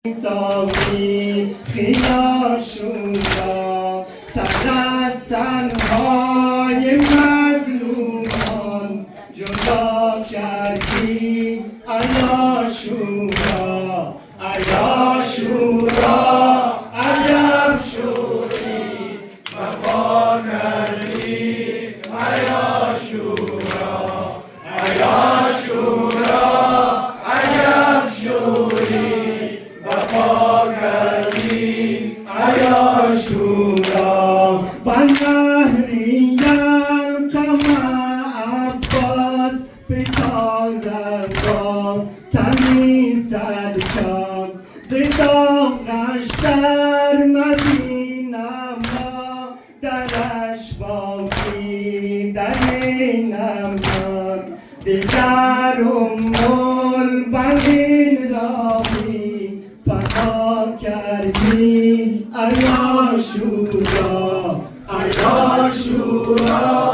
تاریخی آشورا سر از تنهای مظلومان جدا کردی ای آشورا ای آشورا عجب شوری وفا کردی ای آشورا ای آشورا عجب شوری وفا کردی ای آشورا بنهریم کما عباس فتادم تنی سرچاک زداغش در مدینم درش باقی در اینم دیگر البنین راهی فدا کردی ای آشورا ای آشورا